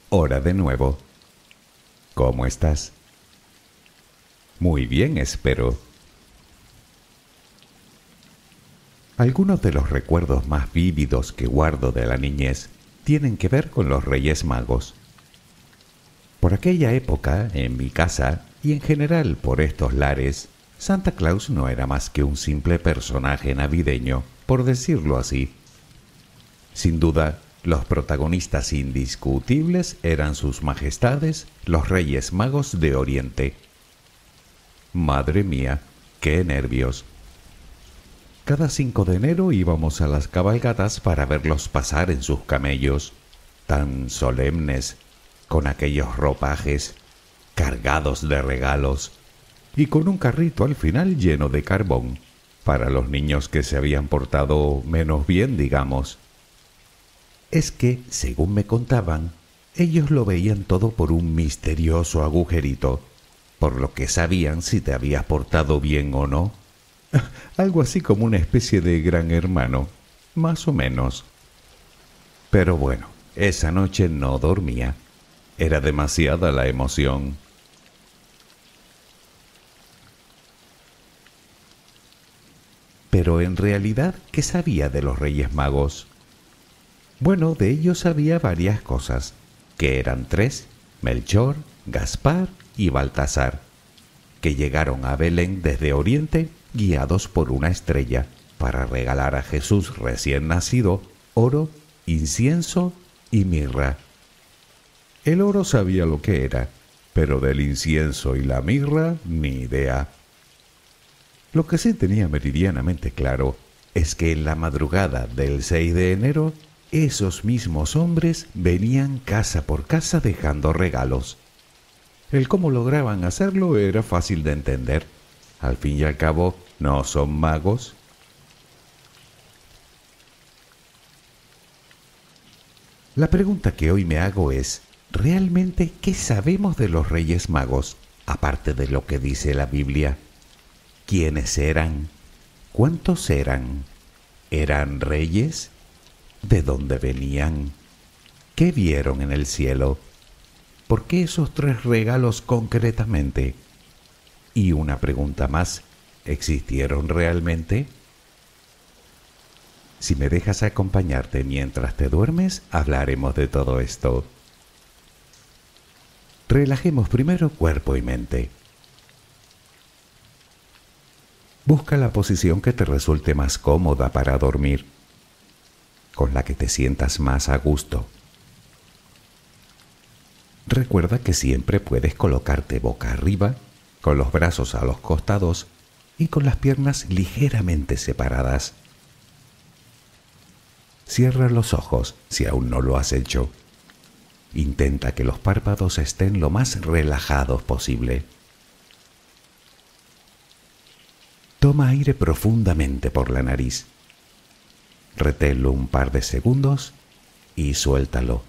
Hora de nuevo. ¿Cómo estás? Muy bien, espero. Algunos de los recuerdos más vívidos que guardo de la niñez tienen que ver con los Reyes Magos. Por aquella época, en mi casa y en general por estos lares, Santa Claus no era más que un simple personaje navideño, por decirlo así. Sin duda, los protagonistas indiscutibles eran sus majestades, los Reyes Magos de Oriente. Madre mía, qué nervios. Cada 5 de enero íbamos a las cabalgatas para verlos pasar en sus camellos, tan solemnes, con aquellos ropajes, cargados de regalos, y con un carrito al final lleno de carbón, para los niños que se habían portado menos bien, digamos. Es que, según me contaban, ellos lo veían todo por un misterioso agujerito, por lo que sabían si te habías portado bien o no. Algo así como una especie de gran hermano, más o menos. Pero bueno, esa noche no dormía. Era demasiada la emoción. Pero en realidad, ¿qué sabía de los Reyes Magos? Bueno, de ellos sabía varias cosas, que eran 3, Melchor, Gaspar y Baltasar, que llegaron a Belén desde Oriente guiados por una estrella para regalar a Jesús recién nacido oro, incienso y mirra. El oro sabía lo que era, pero del incienso y la mirra ni idea. Lo que sí tenía meridianamente claro es que en la madrugada del 6 de enero esos mismos hombres venían casa por casa dejando regalos. El cómo lograban hacerlo era fácil de entender. Al fin y al cabo, ¿no son magos? La pregunta que hoy me hago es, ¿realmente qué sabemos de los Reyes Magos, aparte de lo que dice la Biblia? ¿Quiénes eran? ¿Cuántos eran? ¿Eran reyes? ¿De dónde venían? ¿Qué vieron en el cielo? ¿Por qué esos 3 regalos concretamente? Y una pregunta más, ¿existieron realmente? Si me dejas acompañarte mientras te duermes, hablaremos de todo esto. Relajemos primero cuerpo y mente. Busca la posición que te resulte más cómoda para dormir, con la que te sientas más a gusto. Recuerda que siempre puedes colocarte boca arriba, con los brazos a los costados y con las piernas ligeramente separadas. Cierra los ojos si aún no lo has hecho. Intenta que los párpados estén lo más relajados posible. Toma aire profundamente por la nariz. Reténlo un par de segundos y suéltalo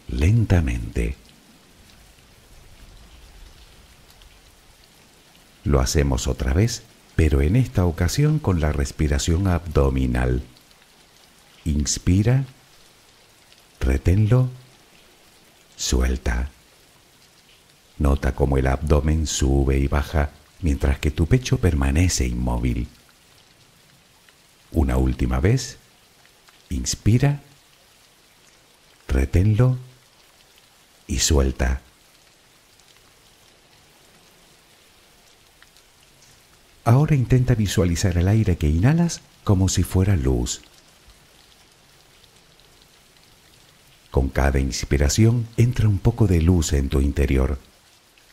lentamente. Lo hacemos otra vez, pero en esta ocasión con la respiración abdominal. Inspira, reténlo, suelta. Nota cómo el abdomen sube y baja mientras que tu pecho permanece inmóvil. Una última vez. Inspira, reténlo y suelta. Ahora intenta visualizar el aire que inhalas como si fuera luz. Con cada inspiración entra un poco de luz en tu interior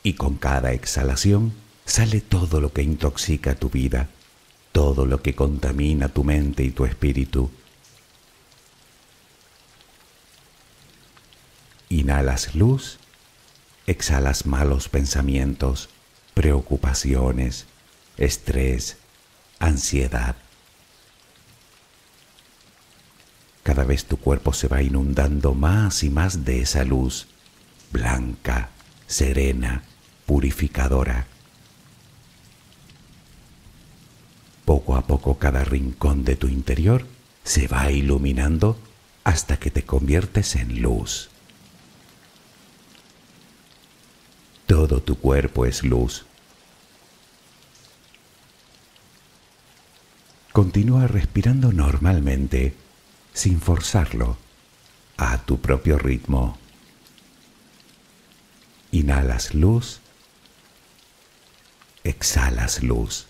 y con cada exhalación sale todo lo que intoxica tu vida, todo lo que contamina tu mente y tu espíritu. Inhalas luz, exhalas malos pensamientos, preocupaciones, estrés, ansiedad. Cada vez tu cuerpo se va inundando más y más de esa luz, blanca, serena, purificadora. Poco a poco cada rincón de tu interior se va iluminando hasta que te conviertes en luz. Todo tu cuerpo es luz. Continúa respirando normalmente, sin forzarlo, a tu propio ritmo. Inhalas luz, exhalas luz.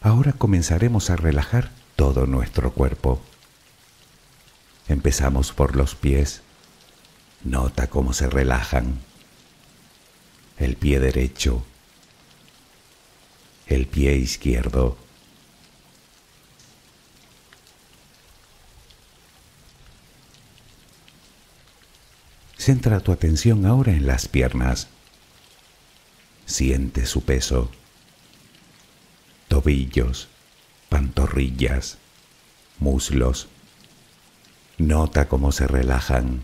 Ahora comenzaremos a relajar todo nuestro cuerpo. Empezamos por los pies. Nota cómo se relajan. El pie derecho, el pie izquierdo. Centra tu atención ahora en las piernas. Siente su peso. Tobillos, pantorrillas, muslos. Nota cómo se relajan.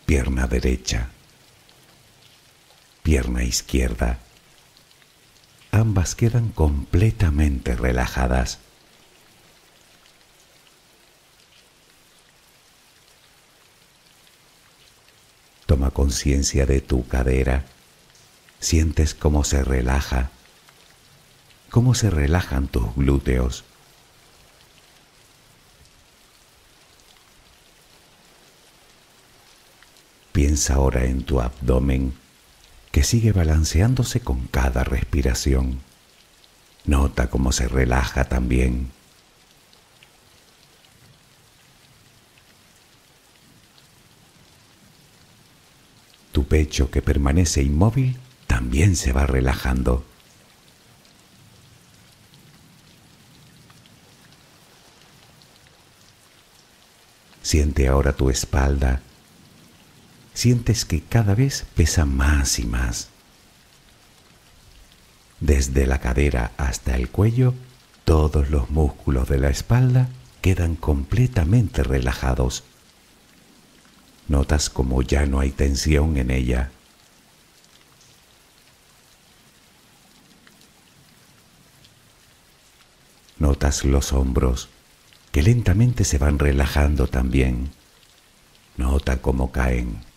Pierna derecha, pierna izquierda. Ambas quedan completamente relajadas. Toma conciencia de tu cadera. Sientes cómo se relaja, cómo se relajan tus glúteos. Piensa ahora en tu abdomen, que sigue balanceándose con cada respiración. Nota cómo se relaja también. Tu pecho, que permanece inmóvil, también se va relajando. Siente ahora tu espalda. Sientes que cada vez pesa más y más. Desde la cadera hasta el cuello, todos los músculos de la espalda quedan completamente relajados. Notas como ya no hay tensión en ella. Notas los hombros, que lentamente se van relajando también. Nota cómo caen.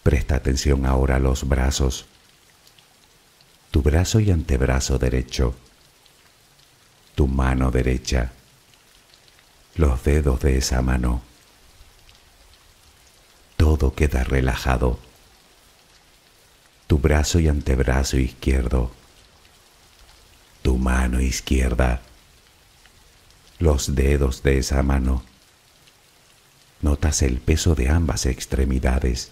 Presta atención ahora a los brazos. Tu brazo y antebrazo derecho. Tu mano derecha. Los dedos de esa mano. Todo queda relajado. Tu brazo y antebrazo izquierdo. Tu mano izquierda. Los dedos de esa mano. Notas el peso de ambas extremidades.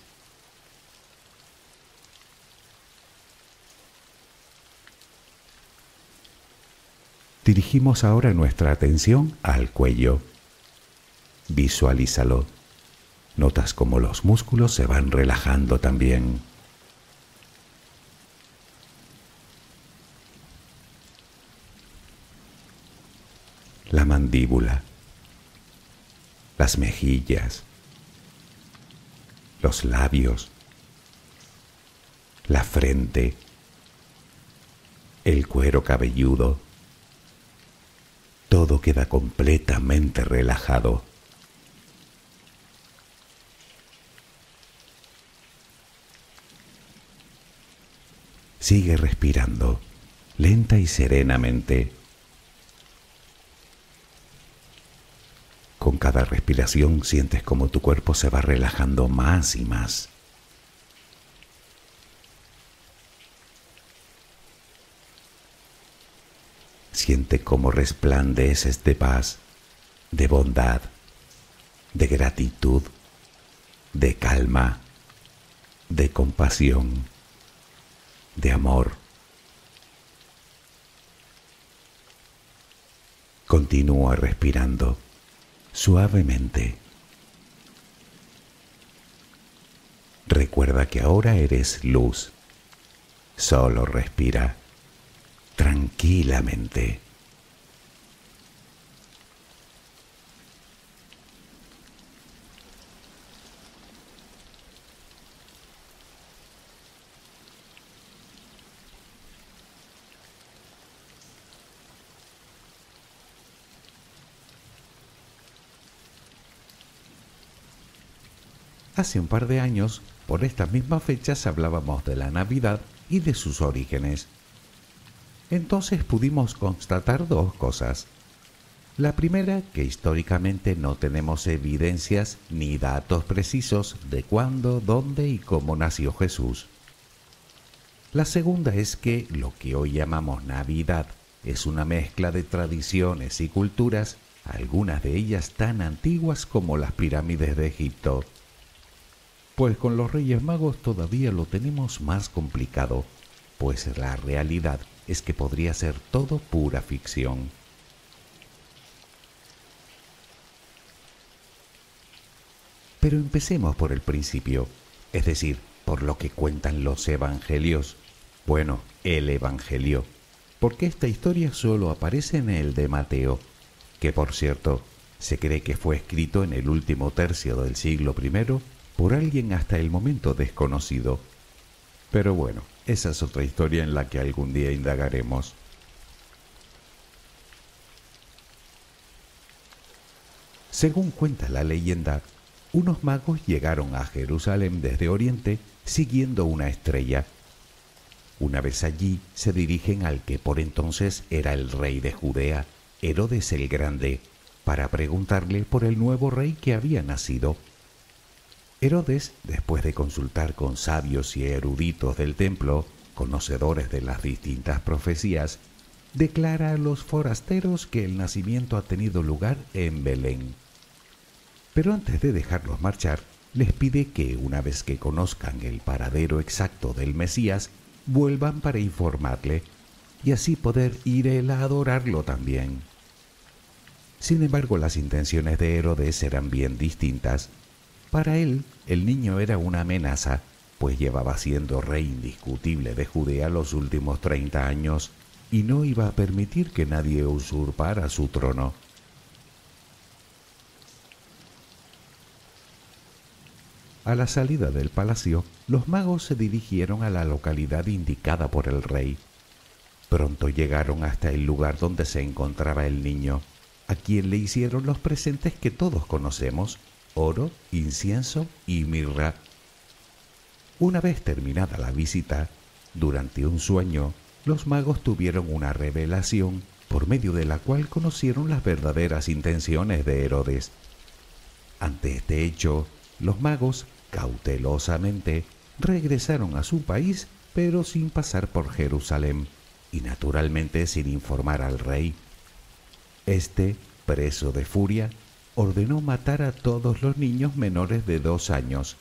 Dirigimos ahora nuestra atención al cuello. Visualízalo. Notas cómo los músculos se van relajando también. La mandíbula, las mejillas, los labios, la frente, el cuero cabelludo. Todo queda completamente relajado. Sigue respirando, lenta y serenamente. Con cada respiración sientes como tu cuerpo se va relajando más y más. Siente cómo resplandeces de paz, de bondad, de gratitud, de calma, de compasión, de amor. Continúa respirando suavemente. Recuerda que ahora eres luz. Solo respira tranquilamente. Hace un par de años, por estas mismas fechas hablábamos de la Navidad y de sus orígenes. Entonces pudimos constatar dos cosas. La primera, que históricamente no tenemos evidencias ni datos precisos de cuándo, dónde y cómo nació Jesús. La segunda es que lo que hoy llamamos Navidad es una mezcla de tradiciones y culturas, algunas de ellas tan antiguas como las pirámides de Egipto. Pues con los Reyes Magos todavía lo tenemos más complicado, pues la realidad es que podría ser todo pura ficción. Pero empecemos por el principio, es decir, por lo que cuentan los evangelios. Bueno, el Evangelio, porque esta historia solo aparece en el de Mateo, que por cierto, se cree que fue escrito en el último tercio del siglo I por alguien hasta el momento desconocido. Pero bueno, esa es otra historia en la que algún día indagaremos. Según cuenta la leyenda, unos magos llegaron a Jerusalén desde Oriente siguiendo una estrella. Una vez allí se dirigen al que por entonces era el rey de Judea, Herodes el Grande, para preguntarle por el nuevo rey que había nacido. Herodes, después de consultar con sabios y eruditos del templo, conocedores de las distintas profecías, declara a los forasteros que el nacimiento ha tenido lugar en Belén. Pero antes de dejarlos marchar, les pide que una vez que conozcan el paradero exacto del Mesías, vuelvan para informarle y así poder ir él a adorarlo también. Sin embargo, las intenciones de Herodes eran bien distintas. Para él, el niño era una amenaza, pues llevaba siendo rey indiscutible de Judea los últimos 30 años y no iba a permitir que nadie usurpara su trono. A la salida del palacio, los magos se dirigieron a la localidad indicada por el rey. Pronto llegaron hasta el lugar donde se encontraba el niño, a quien le hicieron los presentes que todos conocemos: oro, incienso y mirra. Una vez terminada la visita, durante un sueño, los magos tuvieron una revelación por medio de la cual conocieron las verdaderas intenciones de Herodes. Ante este hecho, los magos, cautelosamente, regresaron a su país, pero sin pasar por Jerusalén, y naturalmente sin informar al rey. Este, preso de furia, ordenó matar a todos los niños menores de 2 años,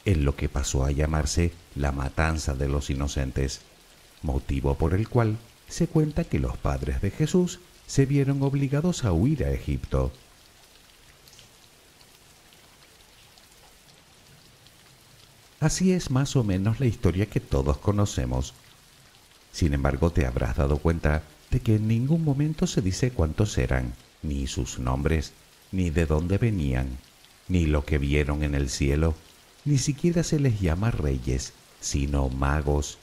en lo que pasó a llamarse la matanza de los inocentes, motivo por el cual se cuenta que los padres de Jesús se vieron obligados a huir a Egipto. Así es más o menos la historia que todos conocemos. Sin embargo, te habrás dado cuenta de que en ningún momento se dice cuántos eran, ni sus nombres, ni de dónde venían, ni lo que vieron en el cielo. Ni siquiera se les llama reyes, sino magos,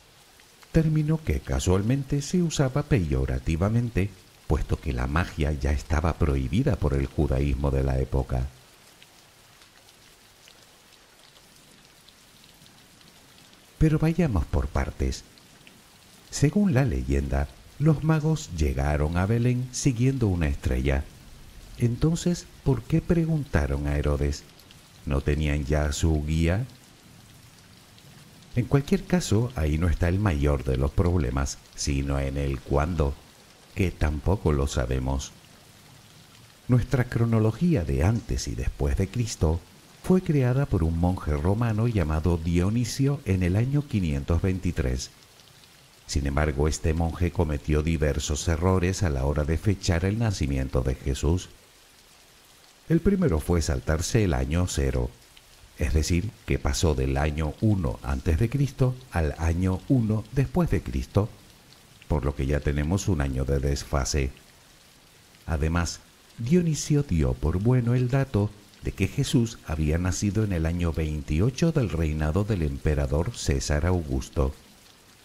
término que casualmente se usaba peyorativamente, puesto que la magia ya estaba prohibida por el judaísmo de la época. Pero vayamos por partes. Según la leyenda, los magos llegaron a Belén siguiendo una estrella. Entonces, ¿por qué preguntaron a Herodes? ¿No tenían ya su guía? En cualquier caso, ahí no está el mayor de los problemas, sino en el cuándo, que tampoco lo sabemos. Nuestra cronología de antes y después de Cristo fue creada por un monje romano llamado Dionisio en el año 523. Sin embargo, este monje cometió diversos errores a la hora de fechar el nacimiento de Jesús. El primero fue saltarse el año 0, es decir, que pasó del año 1 antes de Cristo al año 1 después de Cristo, por lo que ya tenemos un año de desfase. Además, Dionisio dio por bueno el dato de que Jesús había nacido en el año 28 del reinado del emperador César Augusto.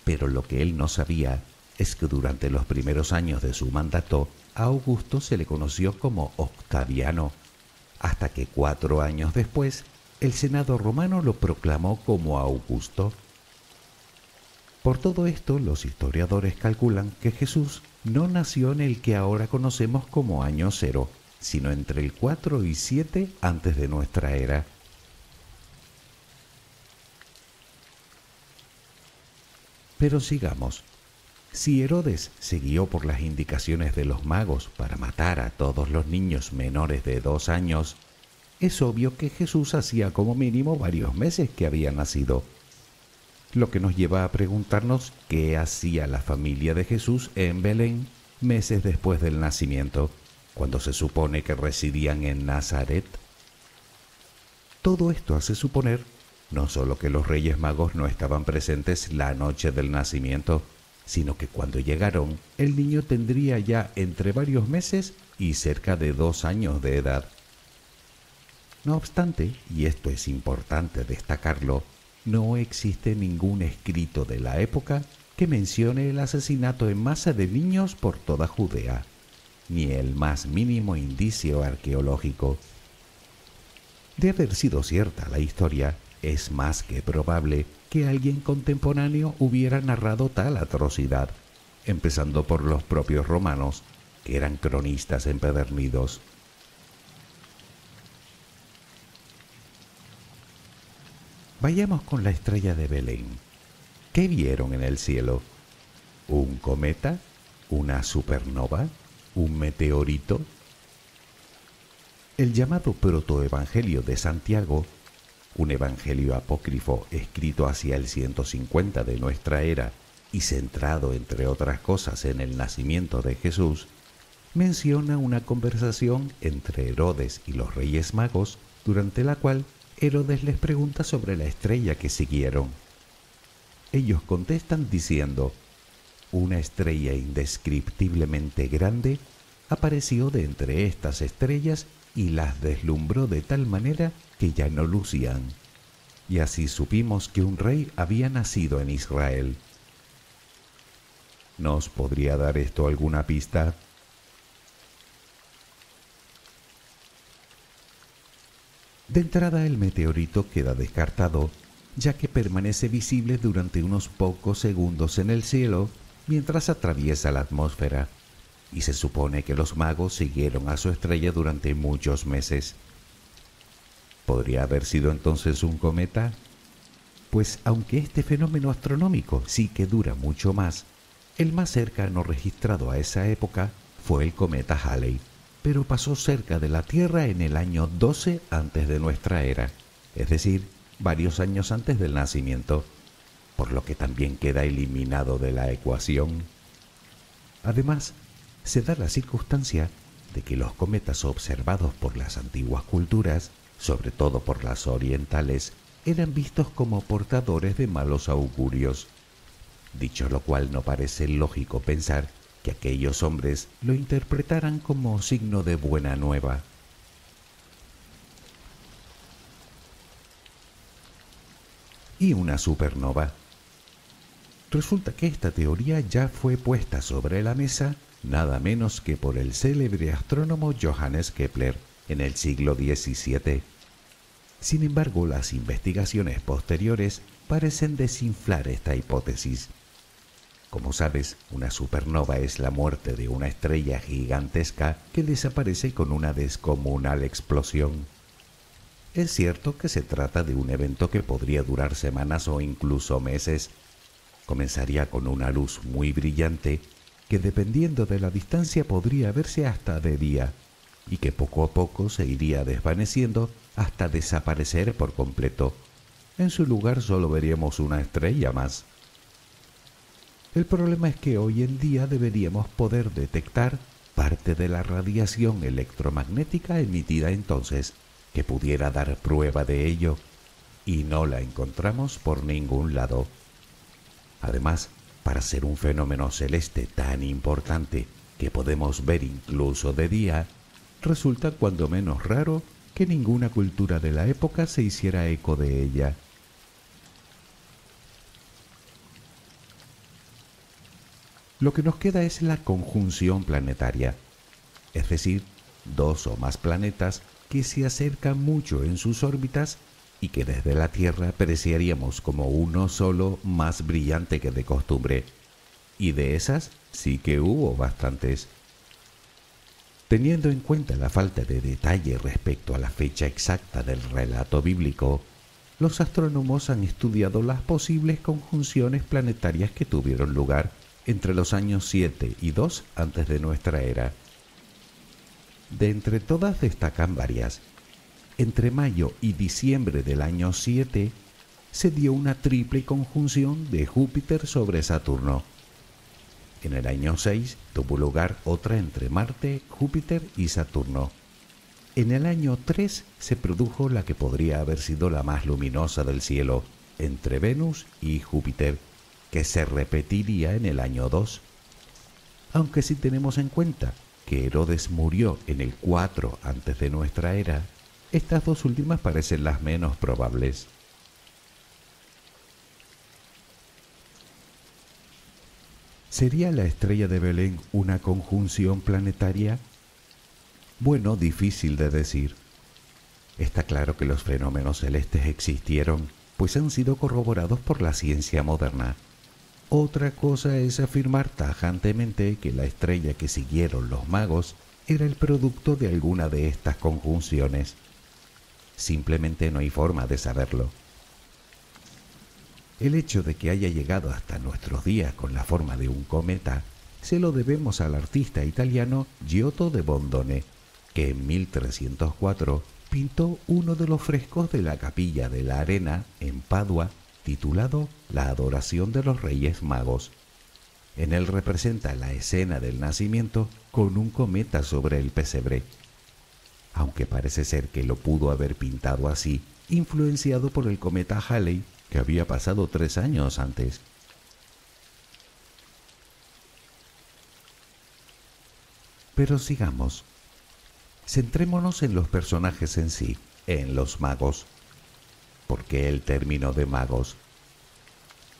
Pero lo que él no sabía es que durante los primeros años de su mandato, a Augusto se le conoció como Octaviano, hasta que 4 años después, el Senado romano lo proclamó como Augusto. Por todo esto, los historiadores calculan que Jesús no nació en el que ahora conocemos como año cero, sino entre el 4 y 7 antes de nuestra era. Pero sigamos. Si Herodes se guió por las indicaciones de los magos para matar a todos los niños menores de 2 años, es obvio que Jesús hacía como mínimo varios meses que había nacido. Lo que nos lleva a preguntarnos qué hacía la familia de Jesús en Belén meses después del nacimiento, cuando se supone que residían en Nazaret. Todo esto hace suponer no solo que los Reyes Magos no estaban presentes la noche del nacimiento, sino que cuando llegaron el niño tendría ya entre varios meses y cerca de 2 años de edad. No obstante, y esto es importante destacarlo, no existe ningún escrito de la época que mencione el asesinato en masa de niños por toda Judea, ni el más mínimo indicio arqueológico. De haber sido cierta la historia, es más que probable que alguien contemporáneo hubiera narrado tal atrocidad, empezando por los propios romanos, que eran cronistas empedernidos. Vayamos con la estrella de Belén. ¿Qué vieron en el cielo? ¿Un cometa? ¿Una supernova? ¿Un meteorito? El llamado protoevangelio de Santiago, un evangelio apócrifo escrito hacia el 150 de nuestra era y centrado, entre otras cosas, en el nacimiento de Jesús, menciona una conversación entre Herodes y los Reyes Magos, durante la cual Herodes les pregunta sobre la estrella que siguieron. Ellos contestan diciendo: una estrella indescriptiblemente grande apareció de entre estas estrellas y las deslumbró de tal manera que ya no lucían. Y así supimos que un rey había nacido en Israel. ¿Nos podría dar esto alguna pista? De entrada, el meteorito queda descartado, ya que permanece visible durante unos pocos segundos en el cielo mientras atraviesa la atmósfera, y se supone que los magos siguieron a su estrella durante muchos meses. ¿Podría haber sido entonces un cometa? Pues aunque este fenómeno astronómico sí que dura mucho más, el más cercano registrado a esa época fue el cometa Halley, pero pasó cerca de la Tierra en el año 12 antes de nuestra era, es decir, varios años antes del nacimiento, por lo que también queda eliminado de la ecuación. Además, se da la circunstancia de que los cometas observados por las antiguas culturas, sobre todo por las orientales, eran vistos como portadores de malos augurios. Dicho lo cual, no parece lógico pensar que aquellos hombres lo interpretaran como signo de buena nueva. Y una supernova. Resulta que esta teoría ya fue puesta sobre la mesa nada menos que por el célebre astrónomo Johannes Kepler en el siglo XVII. Sin embargo, las investigaciones posteriores parecen desinflar esta hipótesis. Como sabes, una supernova es la muerte de una estrella gigantesca que desaparece con una descomunal explosión. Es cierto que se trata de un evento que podría durar semanas o incluso meses. Comenzaría con una luz muy brillante que, dependiendo de la distancia, podría verse hasta de día, y que poco a poco se iría desvaneciendo hasta desaparecer por completo. En su lugar solo veríamos una estrella más. El problema es que hoy en día deberíamos poder detectar parte de la radiación electromagnética emitida entonces, que pudiera dar prueba de ello, y no la encontramos por ningún lado. Además, para ser un fenómeno celeste tan importante que podemos ver incluso de día, resulta cuando menos raro que ninguna cultura de la época se hiciera eco de ella. Lo que nos queda es la conjunción planetaria, es decir, 2 o más planetas que se acercan mucho en sus órbitas y que desde la Tierra apreciaríamos como uno solo más brillante que de costumbre. Y de esas sí que hubo bastantes. Teniendo en cuenta la falta de detalle respecto a la fecha exacta del relato bíblico, los astrónomos han estudiado las posibles conjunciones planetarias que tuvieron lugar entre los años 7 y 2 antes de nuestra era. De entre todas destacan varias. Entre mayo y diciembre del año 7 se dio una triple conjunción de Júpiter sobre Saturno. En el año 6 tuvo lugar otra entre Marte, Júpiter y Saturno. En el año 3 se produjo la que podría haber sido la más luminosa del cielo, entre Venus y Júpiter, que se repetiría en el año 2. Aunque si tenemos en cuenta que Herodes murió en el 4 antes de nuestra era, estas dos últimas parecen las menos probables. ¿Sería la estrella de Belén una conjunción planetaria? Bueno, difícil de decir. Está claro que los fenómenos celestes existieron, pues han sido corroborados por la ciencia moderna. Otra cosa es afirmar tajantemente que la estrella que siguieron los magos era el producto de alguna de estas conjunciones. Simplemente no hay forma de saberlo. El hecho de que haya llegado hasta nuestros días con la forma de un cometa se lo debemos al artista italiano Giotto de Bondone, que en 1304 pintó uno de los frescos de la Capilla de la Arena en Padua, titulado La Adoración de los Reyes Magos. En él representa la escena del nacimiento con un cometa sobre el pesebre, aunque parece ser que lo pudo haber pintado así, influenciado por el cometa Halley, que había pasado 3 años antes. Pero sigamos. Centrémonos en los personajes en sí, en los magos. ¿Por qué el término de magos?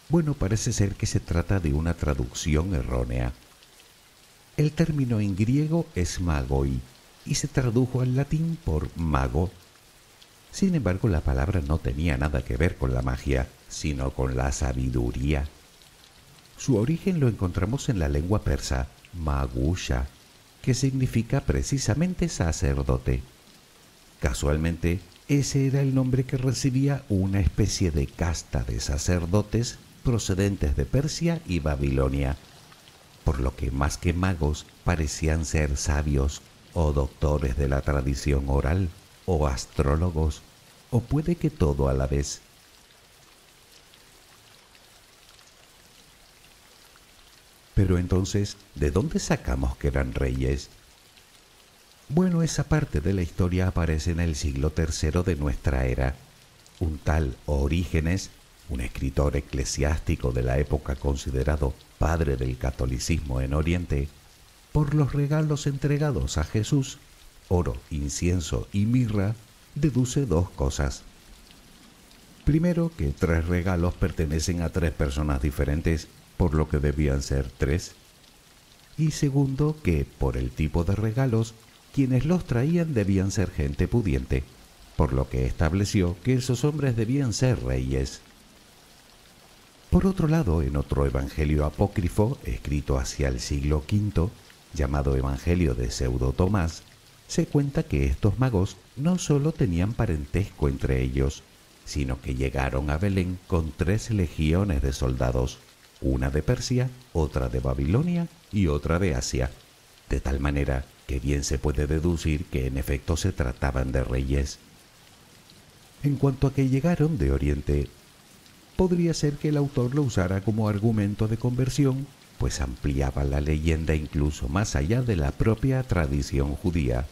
Bueno, parece ser que se trata de una traducción errónea. El término en griego es magoi y se tradujo al latín por mago. Sin embargo, la palabra no tenía nada que ver con la magia, sino con la sabiduría. Su origen lo encontramos en la lengua persa, magusha, que significa precisamente sacerdote. Casualmente, ese era el nombre que recibía una especie de casta de sacerdotes procedentes de Persia y Babilonia, por lo que más que magos parecían ser sabios o doctores de la tradición oral, o astrólogos, o puede que todo a la vez. Pero entonces, ¿de dónde sacamos que eran reyes? Bueno, esa parte de la historia aparece en el siglo III de nuestra era. Un tal Orígenes, un escritor eclesiástico de la época considerado padre del catolicismo en Oriente, por los regalos entregados a Jesús, oro, incienso y mirra, deduce 2 cosas. Primero, que 3 regalos pertenecen a 3 personas diferentes, por lo que debían ser 3. Y segundo, que por el tipo de regalos, quienes los traían debían ser gente pudiente, por lo que estableció que esos hombres debían ser reyes. Por otro lado, en otro evangelio apócrifo, escrito hacia el siglo V, llamado Evangelio de Pseudo Tomás, se cuenta que estos magos no solo tenían parentesco entre ellos, sino que llegaron a Belén con 3 legiones de soldados, una de Persia, otra de Babilonia y otra de Asia, de tal manera que bien se puede deducir que en efecto se trataban de reyes. En cuanto a que llegaron de Oriente, podría ser que el autor lo usara como argumento de conversión, pues ampliaba la leyenda incluso más allá de la propia tradición judía.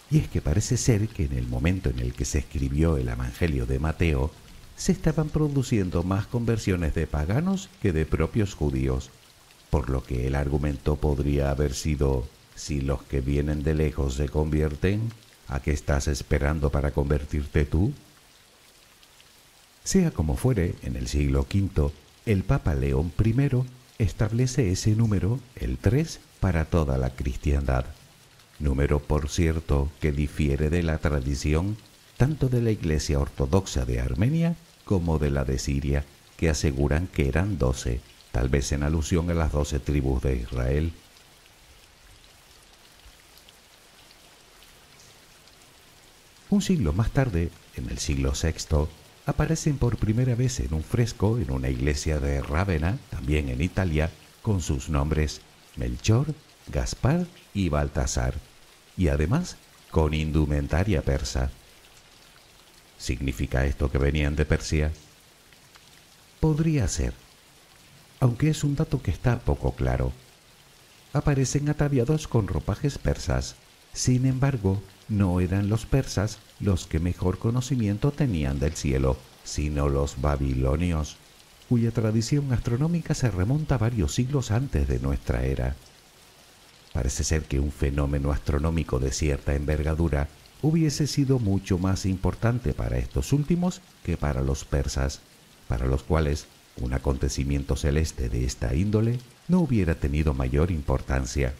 Y es que parece ser que en el momento en el que se escribió el Evangelio de Mateo, se estaban produciendo más conversiones de paganos que de propios judíos, por lo que el argumento podría haber sido: si los que vienen de lejos se convierten, ¿a qué estás esperando para convertirte tú? Sea como fuere, en el siglo V, el Papa León I establece ese número, el 3, para toda la cristiandad. Número, por cierto, que difiere de la tradición, tanto de la Iglesia Ortodoxa de Armenia como de la de Siria, que aseguran que eran 12, tal vez en alusión a las 12 tribus de Israel. Un siglo más tarde, en el siglo VI, aparecen por primera vez en un fresco en una iglesia de Rávena, también en Italia, con sus nombres Melchor, Gaspar y Baltasar, y además con indumentaria persa. ¿Significa esto que venían de Persia? Podría ser, aunque es un dato que está poco claro. Aparecen ataviados con ropajes persas. Sin embargo, no eran los persas los que mejor conocimiento tenían del cielo, sino los babilonios, cuya tradición astronómica se remonta varios siglos antes de nuestra era. Parece ser que un fenómeno astronómico de cierta envergadura hubiese sido mucho más importante para estos últimos que para los persas, para los cuales un acontecimiento celeste de esta índole no hubiera tenido mayor importancia.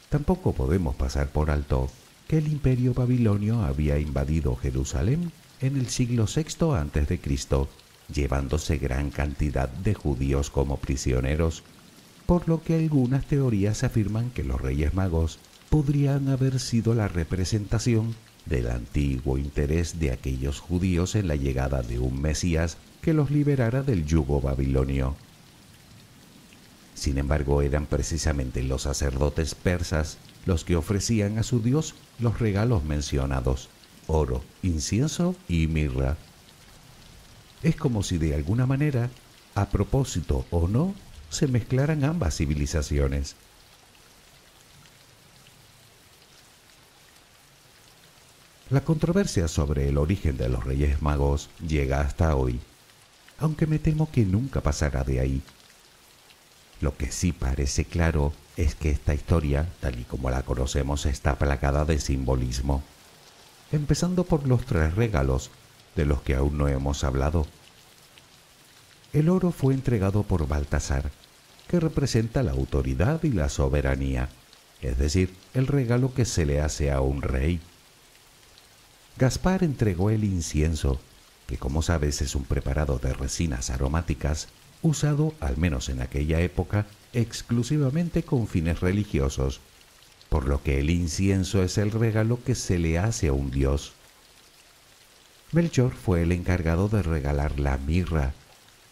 Tampoco podemos pasar por alto que el imperio babilonio había invadido Jerusalén en el siglo VI a.C., llevándose gran cantidad de judíos como prisioneros, por lo que algunas teorías afirman que los Reyes Magos podrían haber sido la representación del antiguo interés de aquellos judíos en la llegada de un Mesías que los liberara del yugo babilonio. Sin embargo, eran precisamente los sacerdotes persas los que ofrecían a su Dios los regalos mencionados: oro, incienso y mirra. Es como si de alguna manera, a propósito o no, se mezclaran ambas civilizaciones. La controversia sobre el origen de los Reyes Magos llega hasta hoy, aunque me temo que nunca pasará de ahí. Lo que sí parece claro es que esta historia, tal y como la conocemos, está plagada de simbolismo, empezando por los 3 regalos, de los que aún no hemos hablado. El oro fue entregado por Baltasar, que representa la autoridad y la soberanía, es decir, el regalo que se le hace a un rey. Gaspar entregó el incienso, que como sabes es un preparado de resinas aromáticas, usado, al menos en aquella época, exclusivamente con fines religiosos, por lo que el incienso es el regalo que se le hace a un dios. Melchor fue el encargado de regalar la mirra.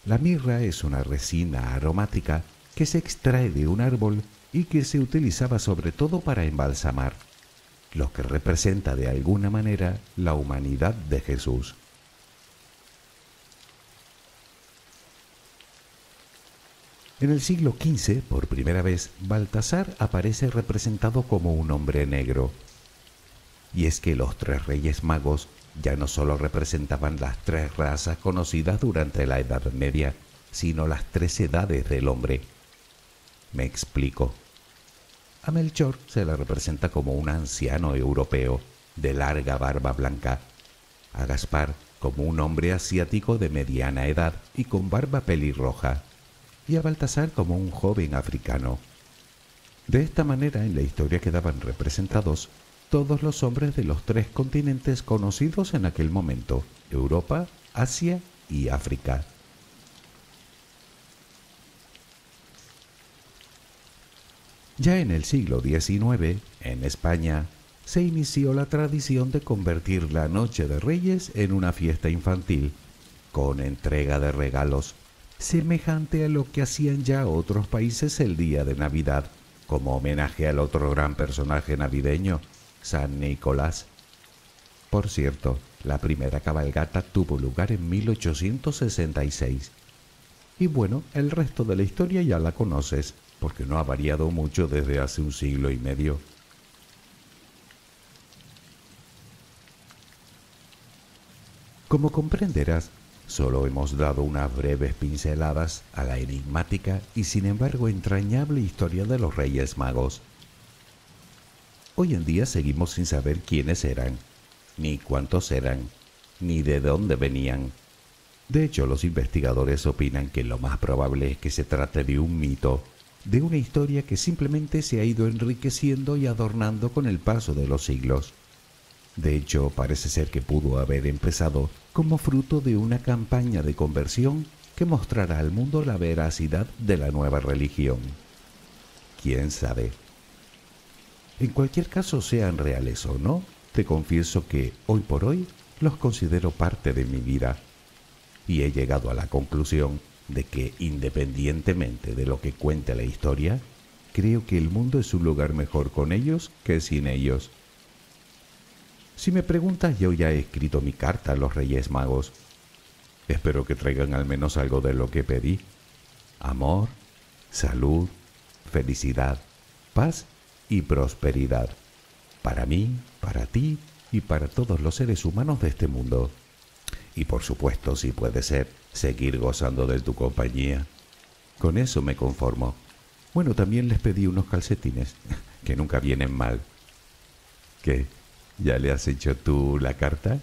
La mirra es una resina aromática que se extrae de un árbol y que se utilizaba sobre todo para embalsamar, lo que representa de alguna manera la humanidad de Jesús. En el siglo XV, por primera vez, Baltasar aparece representado como un hombre negro. Y es que los 3 Reyes Magos ya no solo representaban las 3 razas conocidas durante la Edad Media, sino las 3 edades del hombre. Me explico. A Melchor se le representa como un anciano europeo de larga barba blanca, a Gaspar como un hombre asiático de mediana edad y con barba pelirroja, y a Baltasar como un joven africano. De esta manera, en la historia quedaban representados todos los hombres de los 3 continentes conocidos en aquel momento: Europa, Asia y África. Ya en el siglo XIX, en España, se inició la tradición de convertir la Noche de Reyes en una fiesta infantil, con entrega de regalos, semejante a lo que hacían ya otros países el día de Navidad, como homenaje al otro gran personaje navideño, San Nicolás. Por cierto, la primera cabalgata tuvo lugar en 1866. Y bueno, el resto de la historia ya la conoces, porque no ha variado mucho desde hace un siglo y medio. Como comprenderás, solo hemos dado unas breves pinceladas a la enigmática y sin embargo entrañable historia de los Reyes Magos. Hoy en día seguimos sin saber quiénes eran, ni cuántos eran, ni de dónde venían. De hecho, los investigadores opinan que lo más probable es que se trate de un mito, de una historia que simplemente se ha ido enriqueciendo y adornando con el paso de los siglos. De hecho, parece ser que pudo haber empezado como fruto de una campaña de conversión que mostrará al mundo la veracidad de la nueva religión. ¿Quién sabe? En cualquier caso, sean reales o no, te confieso que, hoy por hoy, los considero parte de mi vida. Y he llegado a la conclusión de que, independientemente de lo que cuente la historia, creo que el mundo es un lugar mejor con ellos que sin ellos. Si me preguntas, yo ya he escrito mi carta a los Reyes Magos. Espero que traigan al menos algo de lo que pedí. Amor, salud, felicidad, paz y prosperidad. Para mí, para ti y para todos los seres humanos de este mundo. Y por supuesto, si puede ser, seguir gozando de tu compañía. Con eso me conformo. Bueno, también les pedí unos calcetines, que nunca vienen mal. ¿Qué? ¿Ya le has hecho tú la carta?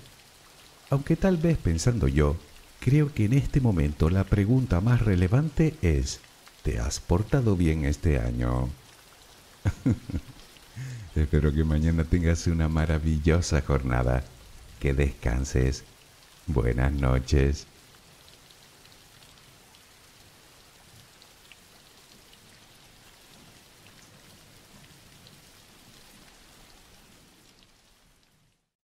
Aunque tal vez pensando yo, creo que en este momento la pregunta más relevante es, ¿te has portado bien este año? Espero que mañana tengas una maravillosa jornada. Que descanses. Buenas noches.